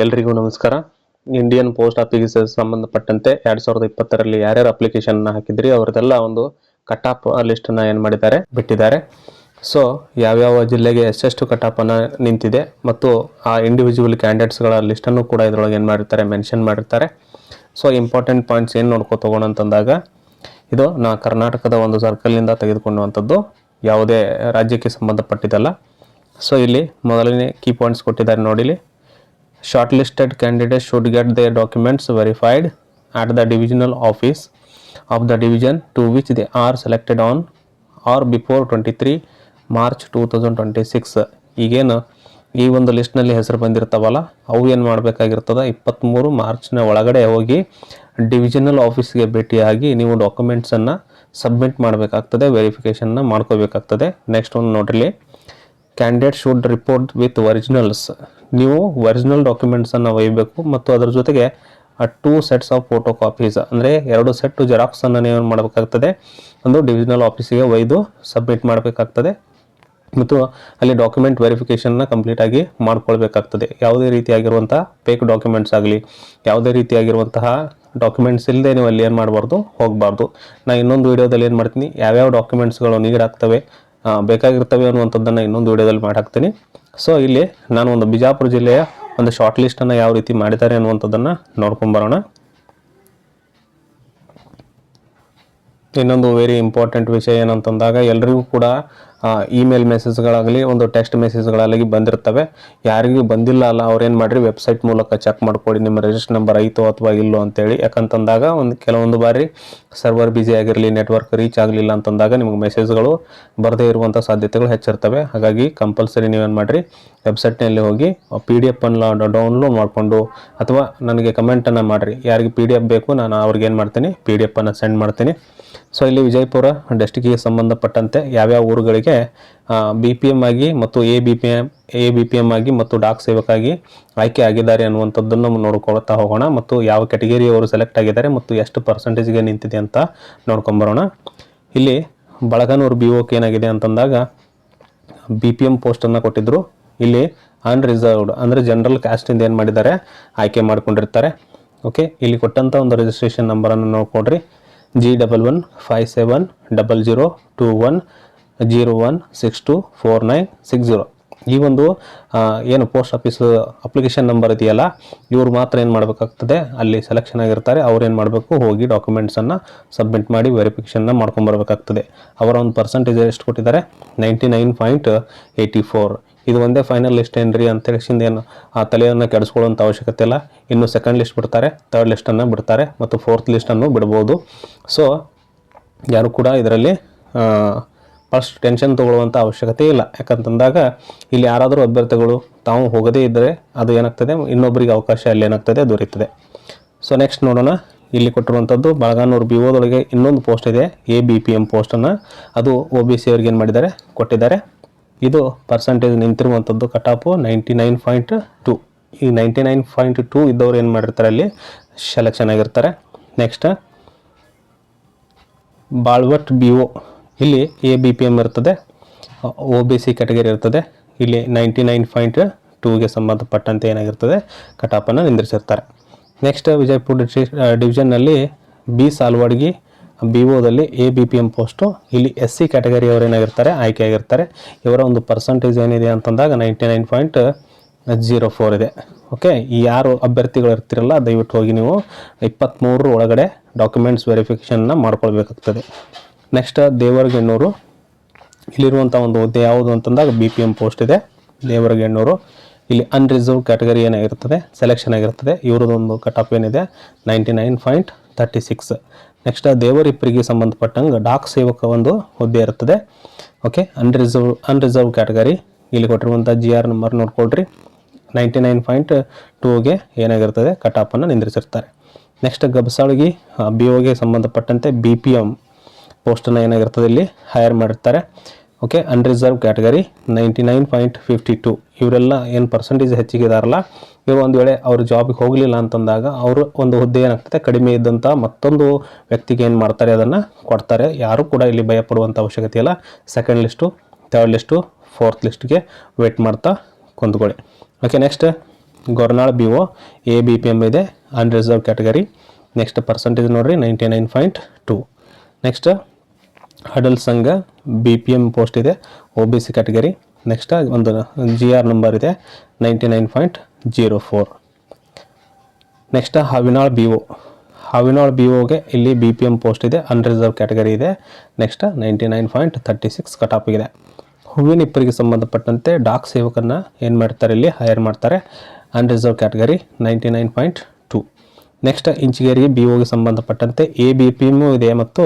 ಎಲ್ರಿಗೂ ನಮಸ್ಕಾರ. Indian post office ಸಂಬಂಧಪಟ್ಟಂತೆ 2020ರಲ್ಲಿ ಯಾರ್ಯಾರು ಅಪ್ಲಿಕೇಶನ್ ಹಾಕಿದ್ರಿ ಅವರದೆಲ್ಲ ಒಂದು ಕಟ್ ಆಫ್ ಲಿಸ್ಟ್ ಅನ್ನ ಏನ್ ಮಾಡಿದ್ದಾರೆ ಬಿಟ್ಟಿದ್ದಾರೆ. ಸೊ ಯಾವ್ಯಾವ ಜಿಲ್ಲೆಗೆ ಎಷ್ಟೆಷ್ಟು ಕಟ್ ಆಫ್ ಅನ್ನ ನಿಂತಿದೆ ಮತ್ತು ಆ ಇಂಡಿವಿಜುವಲ್ ಕ್ಯಾಂಡಿಡೇಟ್ಸ್ ಗಳ ಲಿಸ್ಟ್ ಅನ್ನು ಕೂಡ ಇದರೊಳಗೆ ಏನ್ ಮಾಡಿರ್ತಾರೆ ಮೆನ್ಷನ್ ಮಾಡಿರ್ತಾರೆ. ಸೊ ಇಂಪಾರ್ಟೆಂಟ್ ಪಾಯಿಂಟ್ಸ್ ಏನು ನೋಡ್ಕೊ ತಗೋಣ ಅಂತಂದಾಗ ಇದು ನಾ ಕರ್ನಾಟಕದ ಒಂದು ಸರ್ಕಲ್ ನಿಂದ ತೆಗೆದುಕೊಂಡಂಥದ್ದು, ಯಾವುದೇ ರಾಜ್ಯಕ್ಕೆ ಸಂಬಂಧಪಟ್ಟಿದ್ದಲ್ಲ. ಸೊ ಇಲ್ಲಿ ಮೊದಲನೇ ಕೀ ಪಾಯಿಂಟ್ಸ್ ಕೊಟ್ಟಿದ್ದಾರೆ ನೋಡಿ. Shortlisted candidates should get their documents verified at the divisional office of the division to which they are selected on or before 23 March 2026. ಈಗೇನು ಈ ಒಂದು ಲಿಸ್ಟ್ನಲ್ಲಿ ಹೆಸರು ಬಂದಿರ್ತಾವಲ್ಲ ಅವು ಏನು ಮಾಡಬೇಕಾಗಿರ್ತದೆ, 23 ಮಾರ್ಚ್ನ ಒಳಗಡೆ ಹೋಗಿ ಡಿವಿಷನಲ್ ಆಫೀಸ್ಗೆ ಭೇಟಿಯಾಗಿ ನೀವು ಡಾಕ್ಯುಮೆಂಟ್ಸನ್ನು ಸಬ್ಮಿಟ್ ಮಾಡಬೇಕಾಗ್ತದೆ, ವೆರಿಫಿಕೇಷನ್ನ ಮಾಡ್ಕೋಬೇಕಾಗ್ತದೆ. ನೆಕ್ಸ್ಟ್ ಒಂದು ನೋಡ್ರಿ, candidate should report with originals. ನೀವು ಒರಿಜಿನಲ್ ಡಾಕ್ಯುಮೆಂಟ್ಸನ್ನು ಒಯ್ಯಬೇಕು ಮತ್ತು ಅದರ ಜೊತೆಗೆ 2 ಸೆಟ್ಸ್ ಆಫ್ ಫೋಟೋ ಕಾಪೀಸ್ ಅಂದರೆ 2 ಸೆಟ್ ಜೆರಾಕ್ಸನ್ನು ನೀವು ಮಾಡಬೇಕಾಗ್ತದೆ. ಒಂದು ಡಿವಿಷನಲ್ ಆಫೀಸಿಗೆ ಒಯ್ದು ಸಬ್ಮಿಟ್ ಮಾಡಬೇಕಾಗ್ತದೆ ಮತ್ತು ಅಲ್ಲಿ ಡಾಕ್ಯುಮೆಂಟ್ ವೆರಿಫಿಕೇಷನ್ನ ಕಂಪ್ಲೀಟ್ ಆಗಿ ಮಾಡ್ಕೊಳ್ಬೇಕಾಗ್ತದೆ. ಯಾವುದೇ ರೀತಿಯಾಗಿರುವಂತಹ ಫೇಕ್ ಡಾಕ್ಯುಮೆಂಟ್ಸ್ ಆಗಲಿ, ಯಾವುದೇ ರೀತಿಯಾಗಿರುವಂತಹ ಡಾಕ್ಯುಮೆಂಟ್ಸ್ ಇಲ್ಲದೆ ನೀವು ಅಲ್ಲಿ ಏನು ಮಾಡಬಾರ್ದು, ಹೋಗಬಾರ್ದು. ನಾನು ಇನ್ನೊಂದು ವಿಡಿಯೋದಲ್ಲಿ ಏನು ಮಾಡ್ತೀನಿ, ಯಾವ್ಯಾವ ಡಾಕ್ಯುಮೆಂಟ್ಸ್ಗಳು ನೀಡಾಗ್ತವೆ ಬೇಕಾಗಿರ್ತವೆ ಅನ್ನುವಂಥದ್ದನ್ನು ಇನ್ನೊಂದು ವಿಡಿಯೋದಲ್ಲಿ ಮಾಡಾಕ್ತೀನಿ. ಸೊ ಇಲ್ಲಿ ನಾನು ಒಂದು ಬಿಜಾಪುರ ಜಿಲ್ಲೆಯ ಒಂದು ಶಾರ್ಟ್ ಲಿಸ್ಟನ್ನು ಯಾವ ರೀತಿ ಮಾಡಿದ್ದಾರೆ ಅನ್ನುವಂಥದ್ದನ್ನು ನೋಡ್ಕೊಂಬರೋಣ. ಇನ್ನೊಂದು ವೆರಿ ಇಂಪಾರ್ಟೆಂಟ್ ವಿಷಯ ಏನಂತಂದಾಗ ಎಲ್ರಿಗೂ ಕೂಡ ಇಮೇಲ್ ಮೆಸೇಜ್ಗಳಾಗಲಿ ಒಂದು ಟೆಕ್ಸ್ಟ್ ಮೆಸೇಜ್ಗಳಾಗಲಿ ಬಂದಿರ್ತವೆ. ಯಾರಿಗೂ ಬಂದಿಲ್ಲ ಅಲ್ಲ ಅವ್ರೇನು ಮಾಡಿರಿ, ವೆಬ್ಸೈಟ್ ಮೂಲಕ ಚೆಕ್ ಮಾಡ್ಕೊಳ್ಳಿ ನಿಮ್ಮ ರಿಜಿಸ್ಟರ್ ನಂಬರ್ ಐತೋ ಅಥವಾ ಇಲ್ಲೋ ಅಂತೇಳಿ. ಯಾಕಂತಂದಾಗ ಕೆಲವೊಂದು ಬಾರಿ ಸರ್ವರ್ ಬಿಸಿ ಆಗಿರಲಿ, ನೆಟ್ವರ್ಕ್ ರೀಚ್ ಆಗಲಿಲ್ಲ ಅಂತಂದಾಗ ನಿಮಗೆ ಮೆಸೇಜ್ಗಳು ಬರದೇ ಇರುವಂಥ ಸಾಧ್ಯತೆಗಳು ಹೆಚ್ಚಿರ್ತವೆ. ಹಾಗಾಗಿ ಕಂಪಲ್ಸರಿ ನೀವೇನು ಮಾಡಿರಿ, ವೆಬ್ಸೈಟ್ನಲ್ಲಿ ಹೋಗಿ PDF ಅನ್ನು ಡೌನ್ಲೋಡ್ ಮಾಡಿಕೊಂಡು ಅಥವಾ ನನಗೆ ಕಮೆಂಟನ್ನು ಮಾಡಿರಿ, ಯಾರಿಗೆ PDF ಬೇಕು ನಾನು ಅವ್ರಿಗೆ ಏನು ಮಾಡ್ತೀನಿ PDF ಅನ್ನು ಸೆಂಡ್ ಮಾಡ್ತೀನಿ. ಸೊ ಇಲ್ಲಿ ವಿಜಯಪುರ ಡಿಸ್ಟಿಕ್ಗೆ ಸಂಬಂಧಪಟ್ಟಂತೆ ಯಾವ್ಯಾವ ಊರುಗಳಿಗೆ BPM ಆಗಿ ಮತ್ತು ABPM ಆಗಿ ಮತ್ತು ಡಾಕ್ ಸೇವಕಾಗಿ ಆಯ್ಕೆ ಆಗಿದ್ದಾರೆ ಅನ್ನುವಂಥದ್ದನ್ನು ನೋಡ್ಕೊಳ್ತಾ ಹೋಗೋಣ ಮತ್ತು ಯಾವ ಕ್ಯಾಟಗರಿ ಅವರು ಸೆಲೆಕ್ಟ್ ಆಗಿದ್ದಾರೆ ಮತ್ತು ಎಷ್ಟು ಪರ್ಸೆಂಟೇಜ್ಗೆ ನಿಂತಿದೆ ಅಂತ ನೋಡ್ಕೊಂಬರೋಣ. ಇಲ್ಲಿ ಬಳಗನೂರು BOK ಏನಾಗಿದೆ ಅಂತಂದಾಗ BPM ಪೋಸ್ಟನ್ನು ಕೊಟ್ಟಿದ್ರು. ಇಲ್ಲಿ ಅನ್ರಿಸರ್ವ್ಡ್ ಅಂದರೆ ಜನರಲ್ ಕ್ಯಾಸ್ಟಿಂದ ಏನು ಮಾಡಿದ್ದಾರೆ ಆಯ್ಕೆ ಮಾಡ್ಕೊಂಡಿರ್ತಾರೆ. ಓಕೆ, ಇಲ್ಲಿ ಕೊಟ್ಟಂಥ ಒಂದು ರಿಜಿಸ್ಟ್ರೇಷನ್ ನಂಬರನ್ನು ನೋಡ್ಕೊಡ್ರಿ, G1157002101624960. ಈ ಒಂದು ಏನು ಪೋಸ್ಟ್ ಆಫೀಸ್ ಅಪ್ಲಿಕೇಶನ್ ನಂಬರ್ ಇದೆಯಲ್ಲ, ಇವರು ಮಾತ್ರ ಏನು ಮಾಡಬೇಕಾಗ್ತದೆ, ಅಲ್ಲಿ ಸೆಲೆಕ್ಷನ್ ಆಗಿರ್ತಾರೆ. ಅವ್ರು ಏನು ಮಾಡಬೇಕು, ಹೋಗಿ ಡಾಕ್ಯುಮೆಂಟ್ಸನ್ನು ಸಬ್ಮಿಟ್ ಮಾಡಿ ವೆರಿಫಿಕೇಷನ್ನ ಮಾಡ್ಕೊಂಬರ್ಬೇಕಾಗ್ತದೆ. ಅವರ ಒಂದು ಪರ್ಸೆಂಟೇಜ್ ಎಷ್ಟು ಕೊಟ್ಟಿದ್ದಾರೆ, 99.84. ಇದು ಒಂದೇ ಫೈನಲ್ ಲಿಸ್ಟ್ ಏನ್ರಿ ಅಂತ ಹೇಳಿಸಿಂದ ಏನು ಆ ತಲೆಯನ್ನು ಕೆಡಿಸ್ಕೊಳ್ಳೋಂಥ ಅವಶ್ಯಕತೆ ಇಲ್ಲ. ಇನ್ನು ಸೆಕೆಂಡ್ ಲಿಸ್ಟ್ ಬಿಡ್ತಾರೆ, ಥರ್ಡ್ ಲಿಸ್ಟನ್ನು ಬಿಡ್ತಾರೆ ಮತ್ತು ಫೋರ್ತ್ ಲಿಸ್ಟನ್ನು ಬಿಡ್ಬೋದು. ಸೊ ಯಾರು ಕೂಡ ಇದರಲ್ಲಿ ಫಸ್ಟ್ ಟೆನ್ಷನ್ ತೊಗೊಳ್ಳುವಂಥ ಅವಶ್ಯಕತೆ ಇಲ್ಲ. ಯಾಕಂತಂದಾಗ ಇಲ್ಲಿ ಯಾರಾದರೂ ಅಭ್ಯರ್ಥಿಗಳು ತಾವು ಹೋಗದೇ ಇದ್ದರೆ ಅದು ಏನಾಗ್ತದೆ, ಇನ್ನೊಬ್ಬರಿಗೆ ಅವಕಾಶ ಅಲ್ಲಿ ಏನಾಗ್ತದೆ ದೊರೀತದೆ. ಸೊ ನೆಕ್ಸ್ಟ್ ನೋಡೋಣ, ಇಲ್ಲಿ ಕೊಟ್ಟಿರುವಂಥದ್ದು ಬಳಗಾನೂರು BOದೊಳಗೆ ಇನ್ನೊಂದು ಪೋಸ್ಟ್ ಇದೆ, ABPM ಪೋಸ್ಟನ್ನು. ಅದು OBC ಅವ್ರಿಗೆ ಏನು ಮಾಡಿದ್ದಾರೆ ಕೊಟ್ಟಿದ್ದಾರೆ. ಇದು ಪರ್ಸೆಂಟೇಜ್ ನಿಂತಿರುವಂಥದ್ದು ಕಟ್ ಆಫು 99.2. ಈ 99.2 ಇದ್ದವ್ರು ಏನು ಮಾಡಿರ್ತಾರೆ ಅಲ್ಲಿ ಸೆಲೆಕ್ಷನ್ ಆಗಿರ್ತಾರೆ. ನೆಕ್ಸ್ಟ್ ಬಾಳ್ವಟ್ BO, ಇಲ್ಲಿ ABPM ಇರ್ತದೆ, OBC ಕ್ಯಾಟಗರಿ ಇರ್ತದೆ. ಇಲ್ಲಿ 99.2ಗೆ ಸಂಬಂಧಪಟ್ಟಂತೆ ಏನಾಗಿರ್ತದೆ ಕಟ್ ಆಫನ್ನು ನಿಂದಿರಿಸಿರ್ತಾರೆ. ನೆಕ್ಸ್ಟ್ ವಿಜಯಪುರ ಡಿವಿಷನ್ನಲ್ಲಿ B ಸಾಲ್ವಾಡ್ಗಿ BOದಲ್ಲಿ ABPM ಪೋಸ್ಟು. ಇಲ್ಲಿ SC ಕ್ಯಾಟಗರಿ ಅವರು ಏನಾಗಿರ್ತಾರೆ ಆಯ್ಕೆ ಆಗಿರ್ತಾರೆ. ಇವರ ಒಂದು ಪರ್ಸೆಂಟೇಜ್ ಏನಿದೆ ಅಂತಂದಾಗ 99.04 ಇದೆ. ಓಕೆ, ಈ ಯಾರು ಅಭ್ಯರ್ಥಿಗಳು ಇರ್ತಿರಲ್ಲ ದಯವಿಟ್ಟು ಹೋಗಿ ನೀವು 23 ಒಳಗಡೆ ಡಾಕ್ಯುಮೆಂಟ್ಸ್ ವೆರಿಫಿಕೇಷನ್ನ ಮಾಡ್ಕೊಳ್ಬೇಕಾಗ್ತದೆ. ನೆಕ್ಸ್ಟ್ ದೇವರಗೆಣ್ಣೂರು, ಇಲ್ಲಿರುವಂಥ ಒಂದು ಹುದ್ದೆ ಯಾವುದು ಅಂತಂದಾಗ BPM ಪೋಸ್ಟ್ ಇದೆ ದೇವರಗೆಣ್ಣೂರು. ಇಲ್ಲಿ ಅನ್ರಿಸರ್ವ್ ಕ್ಯಾಟಗರಿ ಏನಾಗಿರ್ತದೆ ಸೆಲೆಕ್ಷನ್ ಆಗಿರ್ತದೆ. ಇವ್ರದ್ದೊಂದು ಕಟ್ ಆಫ್ ಏನಿದೆ 99.36. ನೆಕ್ಸ್ಟ್ ದೇವರಿಪ್ಪರಿಗೆ ಸಂಬಂಧಪಟ್ಟಂಗೆ ಡಾಕ್ ಸೇವಕ ಒಂದು ಹುದ್ದೆ ಇರ್ತದೆ. Okay, unreserved category. ಇಲ್ಲಿ ಕೊಟ್ಟಿರುವಂಥ GR ನಂಬರ್ ನೋಡ್ಕೊಳ್ರಿ, 99.2ಗೆ ಏನಾಗಿರ್ತದೆ ಕಟ್ ಆಫನ್ನು ನಿಂದಿರಿಸಿರ್ತಾರೆ. ನೆಕ್ಸ್ಟ್ ಗಬಸಾಳ್ಗಿ BOಗೆ ಸಂಬಂಧಪಟ್ಟಂತೆ BPM ಪೋಸ್ಟನ್ನು ಏನಾಗಿರ್ತದೆ ಇಲ್ಲಿ ಹೈರ್ ಮಾಡಿರ್ತಾರೆ. Okay, unreserved category 99.52. ಇವರೆಲ್ಲ ಏನು ಪರ್ಸೆಂಟೇಜ್ ಹೆಚ್ಚಿಗಿದಾರಲ್ಲ, ಇವರು ಒಂದು ವೇಳೆ ಅವ್ರ ಜಾಬಿಗೆ ಹೋಗಲಿಲ್ಲ ಅಂತಂದಾಗ ಅವರು ಒಂದು ಹುದ್ದೆ ಏನಾಗ್ತದೆ ಕಡಿಮೆ ಇದ್ದಂಥ ಮತ್ತೊಂದು ವ್ಯಕ್ತಿಗೆ ಏನು ಮಾಡ್ತಾರೆ ಅದನ್ನು ಕೊಡ್ತಾರೆ. ಯಾರು ಕೂಡ ಇಲ್ಲಿ ಭಯಪಡುವಂಥ ಅವಶ್ಯಕತೆ ಇಲ್ಲ. Second list, third list, fourth ಲಿಸ್ಟ್ಗೆ ವೇಟ್ ಮಾಡ್ತಾ ಕುಂತ್ಕೊಳ್ಳಿ. Okay, next Gornal B O A B P M ಇದೆ, ಅನ್ರಿಸರ್ವ್ ಕ್ಯಾಟಗರಿ. ನೆಕ್ಸ್ಟ್ ಪರ್ಸೆಂಟೇಜ್ ನೋಡ್ರಿ 99.2. ನೆಕ್ಸ್ಟ್ ಹಡಲ್ ಸಂಘ ಬಿ ಪಿ ಎಮ್ ಪೋಸ್ಟ್ ಇದೆ, O B C category. Next ಒಂದು ಜಿ ಆರ್ ನಂಬರ್ ಇದೆ 99.04. Next ಹಾವಿನಾಳ್ B O, ಹಾವಿನಾಳ್ B ಒಗೆ ಇಲ್ಲಿ ಬಿ ಪಿ ಎಮ್ ಪೋಸ್ಟ್ ಇದೆ, unreserve category ಇದೆ. Next 99.36 cut off ಇದೆ. ಹೂವಿನ ಇಪ್ಪರಿಗೆ ಸಂಬಂಧಪಟ್ಟಂತೆ ಡಾಕ್ ಸೇವಕನ್ನ ಏನು ಮಾಡ್ತಾರೆ, ಇಲ್ಲಿ ಹೈರ್ ಮಾಡ್ತಾರೆ, ಅನ್ರಿಸರ್ವ್ ಕ್ಯಾಟಗರಿ 99.2. ನೆಕ್ಸ್ಟ್ ಇಂಚಿಗೇರಿಗೆ ಬಿ ಒಗೆ ಸಂಬಂಧಪಟ್ಟಂತೆ ಎ ಬಿ ಪಿ ಎಮ್ ಇದೆ ಮತ್ತು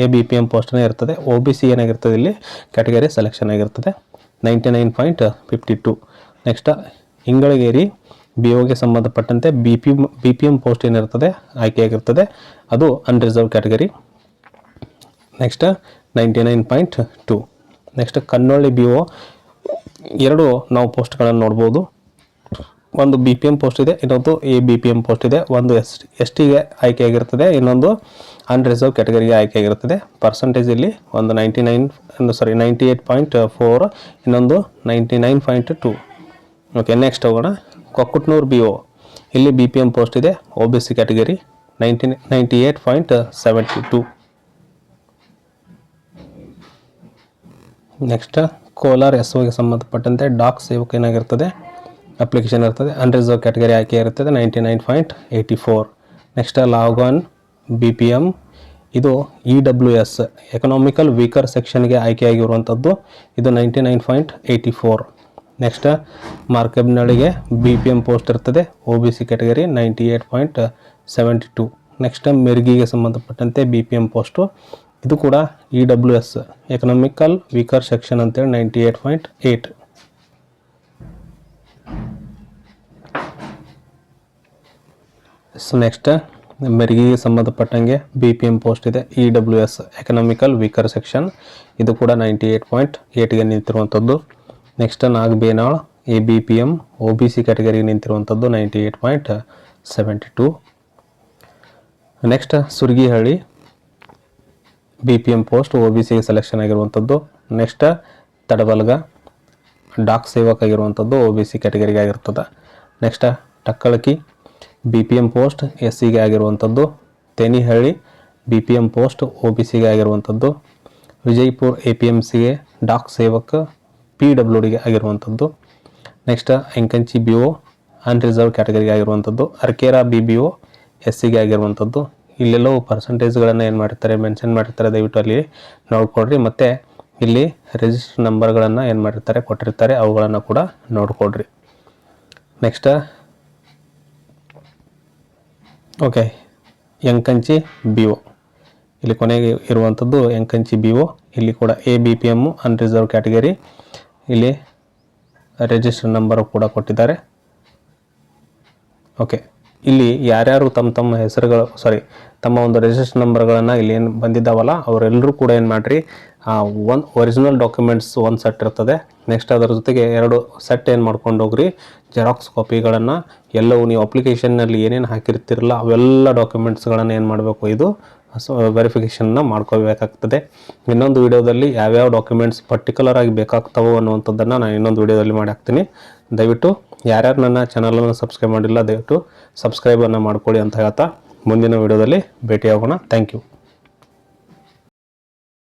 ಎ ಬಿ ಪಿ ಎಮ್ ಪೋಸ್ಟ್ನೇ ಇರ್ತದೆ. ಒ ಬಿ ಸಿ ಏನಾಗಿರ್ತದೆ ಇಲ್ಲಿ ಕ್ಯಾಟಗರಿ ಸೆಲೆಕ್ಷನ್ ಆಗಿರ್ತದೆ 99.52. ನೆಕ್ಸ್ಟ್ ಇಂಗಳಗೇರಿ ಬಿ ಒಗೆ ಸಂಬಂಧಪಟ್ಟಂತೆ ಬಿ ಪಿ ಎಮ್ ಪೋಸ್ಟ್ ಏನಿರ್ತದೆ ಆಯ್ಕೆಯಾಗಿರ್ತದೆ, ಅದು unreserved category. Next 99.2. Next Kannolli B O ಎರಡು ನಾವು ಪೋಸ್ಟ್ಗಳನ್ನು ನೋಡ್ಬೋದು. ಒಂದು ಬಿ ಪಿ ಎಮ್ ಪೋಸ್ಟ್ ಇದೆ, ಇನ್ನೊಂದು A B P M post ಇದೆ. ಒಂದು ಎಸ್ ಟಿಗೆ ಆಯ್ಕೆಯಾಗಿರ್ತದೆ, ಇನ್ನೊಂದು ಅನ್ರಿಸರ್ವ್ ಕ್ಯಾಟಗರಿಗೆ ಆಯ್ಕೆಯಾಗಿರ್ತದೆ. ಪರ್ಸೆಂಟೇಜ್ ಇಲ್ಲಿ ಒಂದು 98.4, ಇನ್ನೊಂದು 99.2. ಓಕೆ, ನೆಕ್ಸ್ಟ್ ಹೋಗೋಣ. ಕೊಕ್ಕುಟ್ನೂರು ಬಿ ಒ, ಇಲ್ಲಿ ಬಿ ಪಿ ಎಮ್ ಪೋಸ್ಟ್ ಇದೆ, O B C category 98.72. Next Kolar S ಒಗೆ ಸಂಬಂಧಪಟ್ಟಂತೆ ಡಾಕ್ ಸೇವಕ ಏನಾಗಿರ್ತದೆ ಅಪ್ಲಿಕೇಶನ್ ಇರ್ತದೆ, ಅನ್ರಿಸರ್ವ್ ಕ್ಯಾಟಗರಿ ಆಯ್ಕೆ ಇರ್ತದೆ 99.84. Next Lagan B P M, ಇದು E W S economical weaker ಸೆಕ್ಷನ್ಗೆ ಆಯ್ಕೆಯಾಗಿರುವಂಥದ್ದು, ಇದು 99.84. ನೆಕ್ಸ್ಟ್ ಮಾರ್ಕೆಬ್ನಳ್ಳಿಗೆ ಬಿ ಪಿ ಎಮ್ ಪೋಸ್ಟ್ ಇರ್ತದೆ, O B C category 98.72. Next ಮಿರ್ಗಿಗೆ ಸಂಬಂಧಪಟ್ಟಂತೆ ಬಿ ಪಿ ಎಮ್ ಪೋಸ್ಟು, ಇದು ಕೂಡ E W S economical weaker section ಅಂತೇಳಿ 98.8. ನೆಕ್ಸ್ಟ್ ಮೆರ್ಗಿಗೆ ಸಂಬಂಧಪಟ್ಟಂಗೆ ಬಿ ಪಿ ಎಮ್ ಪೋಸ್ಟ್ ಇದೆ, E W S economical weaker section, ಇದು ಕೂಡ 98.8ಗೆ ನಿಂತಿರುವಂಥದ್ದು. Next Nagabenal A B P M O B C ಕ್ಯಾಟಗರಿಗೆ ನಿಂತಿರುವಂಥದ್ದು 98.72. Next Surgihalli B P M post O B ಸಿಗೆ ಸೆಲೆಕ್ಷನ್ ಆಗಿರುವಂಥದ್ದು. ನೆಕ್ಸ್ಟ್ ತಡಬಲ್ಗ ಡಾಕ್ ಸೇವಕ್ ಆಗಿರುವಂಥದ್ದು ಒ ಬಿ ಸಿ ಕ್ಯಾಟಗರಿಗೆ ಆಗಿರ್ತದೆ. Next Takkalaki B P M post S ಸಿಗೆ ಆಗಿರುವಂಥದ್ದು. Tenihalli B P M post O B ಸಿಗೆ ಆಗಿರುವಂಥದ್ದು. ವಿಜಯಪುರ ಎ ಪಿ ಎಮ್ ಸಿಗೆ ಡಾಕ್ ಸೇವಕ್ ಪಿ ಡಬ್ಲ್ಯೂ ಡಿಗೆ ಆಗಿರುವಂಥದ್ದು. ನೆಕ್ಸ್ಟ್ ಎಂಕಂಚಿ ಬಿ ಒ ಅನ್ರಿಸರ್ವ್ ಕ್ಯಾಟಗರಿಗೆ ಆಗಿರುವಂಥದ್ದು. ಅರ್ಕೇರಾ ಬಿ ಬಿ ಒ ಎಸ್ ಸಿಗೆ ಆಗಿರುವಂಥದ್ದು. ಇಲ್ಲೆಲ್ಲವೂ ಪರ್ಸೆಂಟೇಜ್ಗಳನ್ನು ಏನು ಮಾಡಿರ್ತಾರೆ ಮೆನ್ಷನ್ ಮಾಡಿರ್ತಾರೆ, ದಯವಿಟ್ಟು ಅಲ್ಲಿ ನೋಡ್ಕೊಡ್ರಿ. ಮತ್ತು ಇಲ್ಲಿ ರಿಜಿಸ್ಟರ್ ನಂಬರ್ಗಳನ್ನು ಏನು ಮಾಡಿರ್ತಾರೆ ಕೊಟ್ಟಿರ್ತಾರೆ, ಅವುಗಳನ್ನು ಕೂಡ ನೋಡ್ಕೊಡ್ರಿ. ನೆಕ್ಸ್ಟ್ ಓಕೆ, ಎಂಕಂಚಿ ಬಿ ಒ ಇಲ್ಲಿ ಕೊನೆಗೆ ಇರುವಂಥದ್ದು ಎಂಕಂಚಿ ಬಿ ಒ, ಇಲ್ಲಿ ಕೂಡ A B P M unreserved category, ಇಲ್ಲಿ ರಿಜಿಸ್ಟರ್ ನಂಬರು ಕೂಡ ಕೊಟ್ಟಿದ್ದಾರೆ. ಓಕೆ, ಇಲ್ಲಿ ಯಾರ್ಯಾರು ತಮ್ಮ ಹೆಸರುಗಳು ತಮ್ಮ ಒಂದು ರಿಜಿಸ್ಟರ್ ನಂಬರ್ಗಳನ್ನು ಇಲ್ಲಿ ಏನು ಬಂದಿದ್ದಾವಲ್ಲ ಅವರೆಲ್ಲರೂ ಕೂಡ ಏನು ಮಾಡಿರಿ, ಒಂದು ಒರಿಜಿನಲ್ ಡಾಕ್ಯುಮೆಂಟ್ಸ್ ಒಂದು ಸೆಟ್ ಇರ್ತದೆ. ನೆಕ್ಸ್ಟ್ ಅದರ ಜೊತೆಗೆ 2 ಸೆಟ್ ಏನು ಮಾಡ್ಕೊಂಡು ಹೋಗ್ರಿ, ಜೆರಾಕ್ಸ್ ಕಾಪಿಗಳನ್ನು. ಎಲ್ಲವೂ ನೀವು ಅಪ್ಲಿಕೇಶನ್ನಲ್ಲಿ ಏನೇನು ಹಾಕಿರ್ತಿರಲ್ಲ ಅವೆಲ್ಲ ಡಾಕ್ಯುಮೆಂಟ್ಸ್ಗಳನ್ನು ಏನು ಮಾಡಬೇಕು, ಇದು ವೆರಿಫಿಕೇಷನ್ನ ಮಾಡ್ಕೋಬೇಕಾಗ್ತದೆ. ಇನ್ನೊಂದು ವಿಡಿಯೋದಲ್ಲಿ ಯಾವ್ಯಾವ ಡಾಕ್ಯುಮೆಂಟ್ಸ್ ಪರ್ಟಿಕ್ಯುಲರ್ ಆಗಿ ಬೇಕಾಗ್ತಾವೋ ಅನ್ನುವಂಥದ್ದನ್ನು ನಾನು ಇನ್ನೊಂದು ವಿಡಿಯೋದಲ್ಲಿ ಮಾಡಿ ಹಾಕ್ತೀನಿ. ದಯವಿಟ್ಟು ಯಾರ್ಯಾರು ನನ್ನ ಚಾನಲನ್ನು ಸಬ್ಸ್ಕ್ರೈಬ್ ಮಾಡಿಲ್ಲ ದಯವಿಟ್ಟು ಸಬ್ಸ್ಕ್ರೈಬನ್ನು ಮಾಡ್ಕೊಳ್ಳಿ ಅಂತ ಹೇಳ್ತಾ ಮುಂದಿನ ವಿಡಿಯೋದಲ್ಲಿ ಭೇಟಿಯಾಗೋಣ. Thank you.